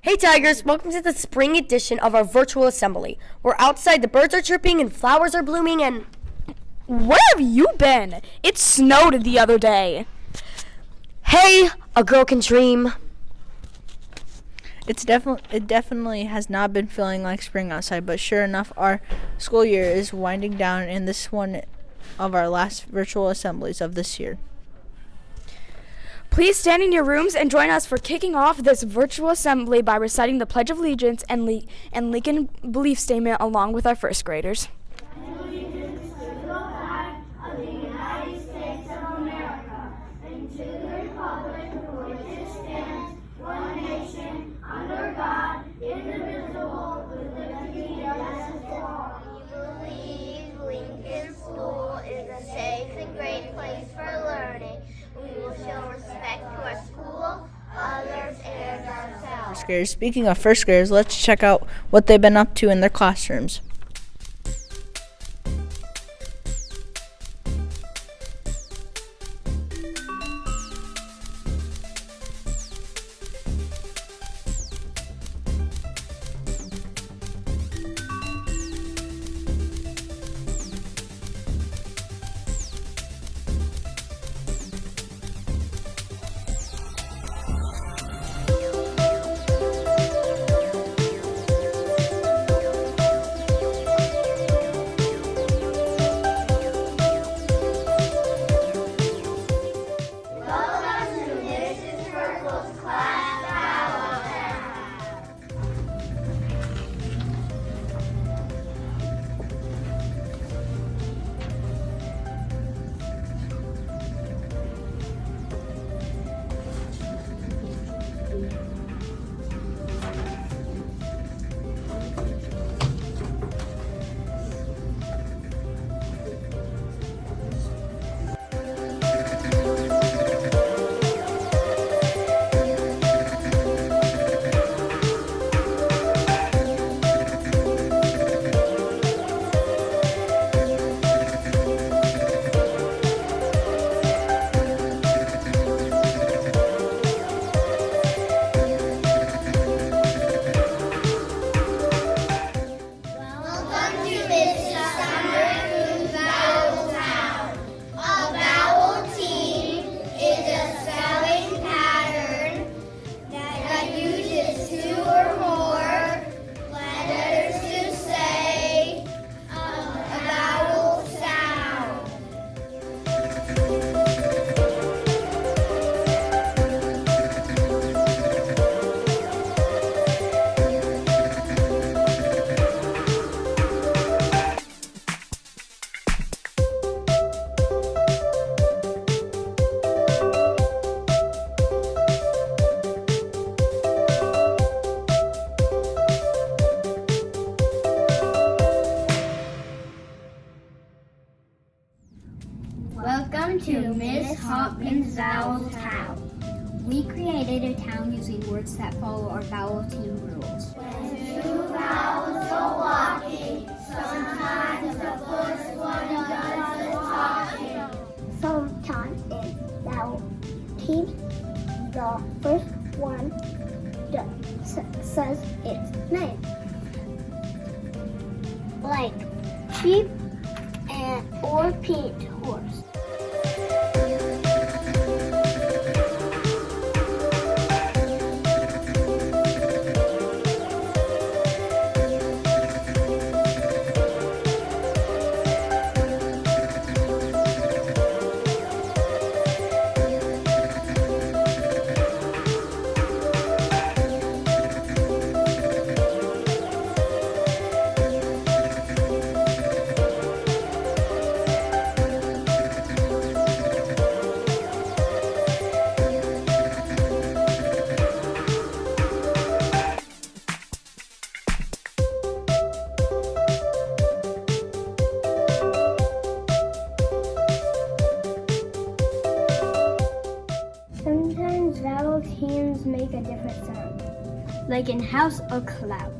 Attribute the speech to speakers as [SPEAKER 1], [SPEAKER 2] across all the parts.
[SPEAKER 1] Hey Tigers, welcome to the spring edition of our virtual assembly. We're outside, the birds are chirping and flowers are blooming and...
[SPEAKER 2] Where have you been? It snowed the other day.
[SPEAKER 1] Hey, a girl can dream.
[SPEAKER 3] It definitely has not been feeling like spring outside, but sure enough, our school year is winding down in this one of our last virtual assemblies of this year.
[SPEAKER 2] Please stand in your rooms and join us for kicking off this virtual assembly by reciting the Pledge of Allegiance and Lincoln Belief Statement along with our first graders.
[SPEAKER 4] Allegiance to the flag of the United States of America and to the republic for which it stands, one nation, under God, indivisible, with liberty and justice for all.
[SPEAKER 5] We believe Lincoln School is a safe and great place for learning. We will show respect to our school, others, and ourselves.
[SPEAKER 3] First graders. Speaking of first graders, let's check out what they've been up to in their classrooms.
[SPEAKER 6] Welcome to Miss Hopkins' Vowel Town. We created a town using words that follow our vowel team rules.
[SPEAKER 4] When two vowels go walking, sometimes the first one does the talking.
[SPEAKER 7] Sometimes in vowel team, the first one says its name. Like sheep or pink horse. Sometimes vowel teams make a different sound, like in house or cloud.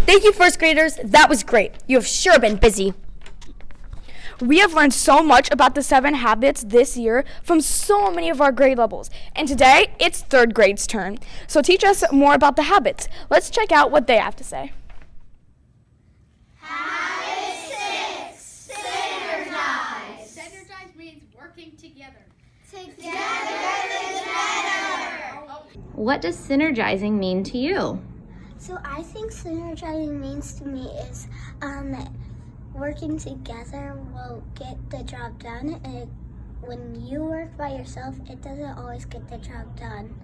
[SPEAKER 1] Thank you, first graders. That was great. You have sure been busy.
[SPEAKER 2] We have learned so much about the 7 habits this year from so many of our grade levels. And today, it's 3rd grade's turn. So teach us more about the habits. Let's check out what they have to say.
[SPEAKER 5] Habit 6, synergize.
[SPEAKER 8] Synergize means working together.
[SPEAKER 5] Together is better.
[SPEAKER 9] What does synergizing mean to you?
[SPEAKER 7] So I think synergizing means to me is working together will get the job done, and when you work by yourself, it doesn't always get the job done.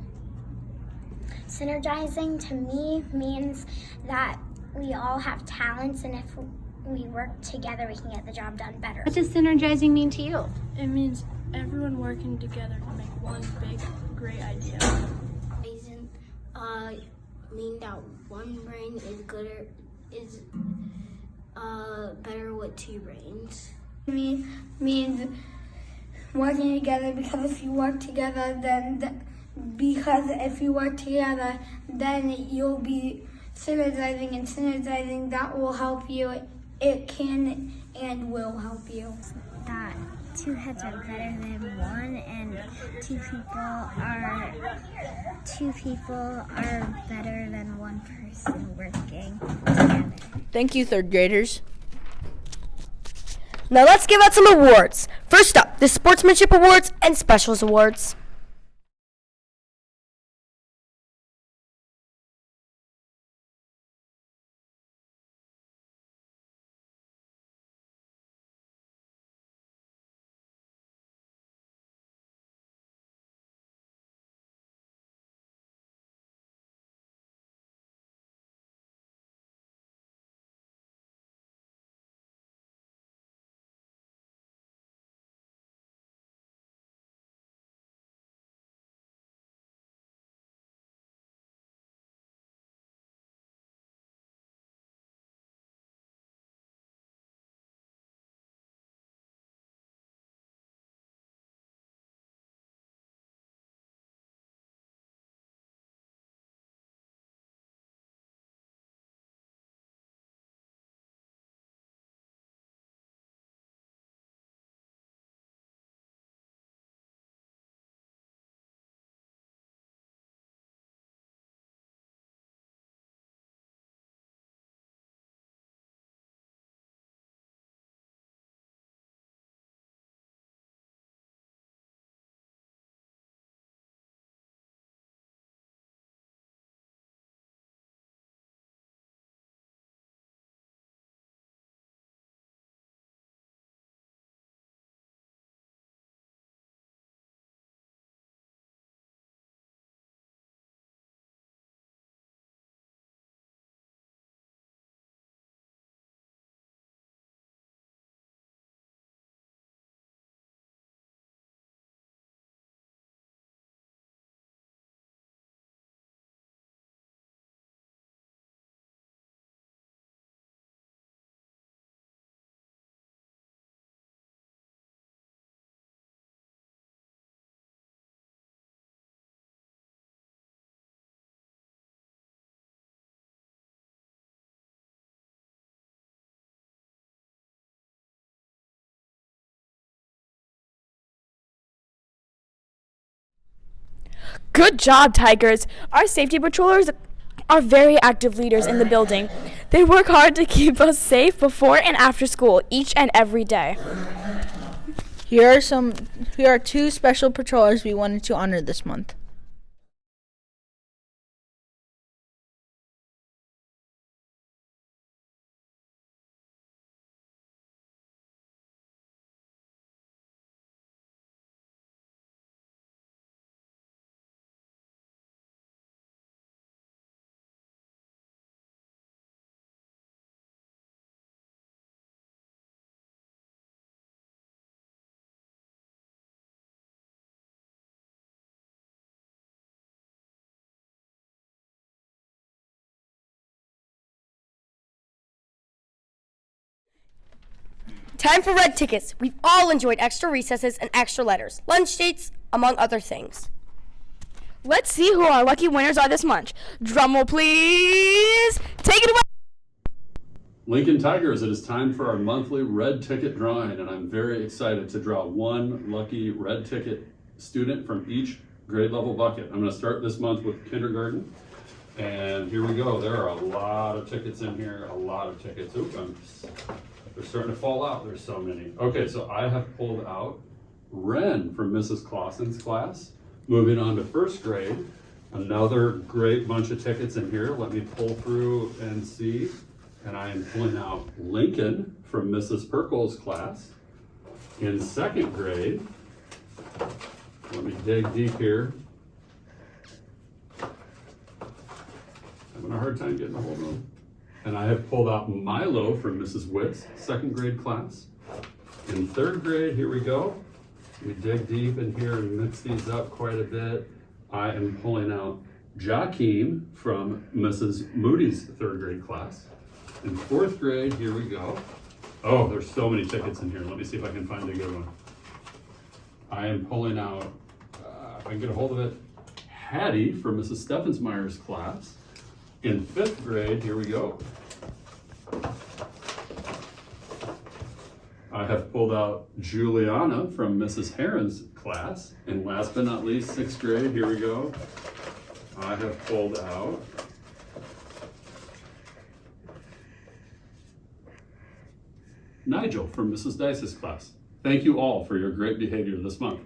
[SPEAKER 7] Synergizing to me means that we all have talents, and if we work together, we can get the job done better.
[SPEAKER 9] What does synergizing mean to you?
[SPEAKER 10] It means everyone working together to make one big, great idea.
[SPEAKER 7] Reason mean that one brain is better with 2 brains. Means working together, because if you work together, then you'll be synergizing, and synergizing that will help you. It can and will help you.
[SPEAKER 6] That 2 heads are better than 1, and 2 people are better than 1 person working together.
[SPEAKER 3] Thank you, 3rd graders.
[SPEAKER 1] Now let's give out some awards. First up, the Sportsmanship Awards and Specials Awards.
[SPEAKER 2] Good job, Tigers. Our safety patrollers are very active leaders in the building. They work hard to keep us safe before and after school each and every day.
[SPEAKER 3] Here are 2 special patrollers we wanted to honor this month.
[SPEAKER 1] Time for red tickets. We've all enjoyed extra recesses and extra letters, lunch dates, among other things.
[SPEAKER 2] Let's see who our lucky winners are this month. Drum roll, please. Take it away.
[SPEAKER 11] Lincoln Tigers, it is time for our monthly red ticket drawing, and I'm very excited to draw one lucky red ticket student from each grade level bucket. I'm going to start this month with kindergarten, and here we go. There are a lot of tickets in here, a lot of tickets. Oops, they're starting to fall out. There's so many. Okay, so I have pulled out Ren from Mrs. Clausen's class. Moving on to first grade, another great bunch of tickets in here. Let me pull through and see. And I am pulling out Lincoln from Mrs. Perkle's class. In second grade, let me dig deep here. Having a hard time getting a hold of them. And I have pulled out Milo from Mrs. Witt's second grade class. In third grade, here we go. We dig deep in here and mix these up quite a bit. I am pulling out Joaquin from Mrs. Moody's third grade class. In fourth grade, here we go. Oh, there's so many tickets in here. Let me see if I can find a good one. I am pulling out, if I can get a hold of it, Hattie from Mrs. Steffensmeyer's class. In fifth grade, here we go. I have pulled out Juliana from Mrs. Heron's class. And last but not least, sixth grade, here we go. I have pulled out Nigel from Mrs. Dice's class. Thank you all for your great behavior this month.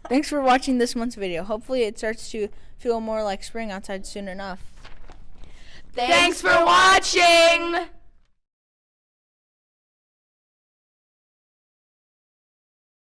[SPEAKER 3] Thanks for watching this month's video. Hopefully it starts to feel more like spring outside soon enough.
[SPEAKER 2] Thanks for watching!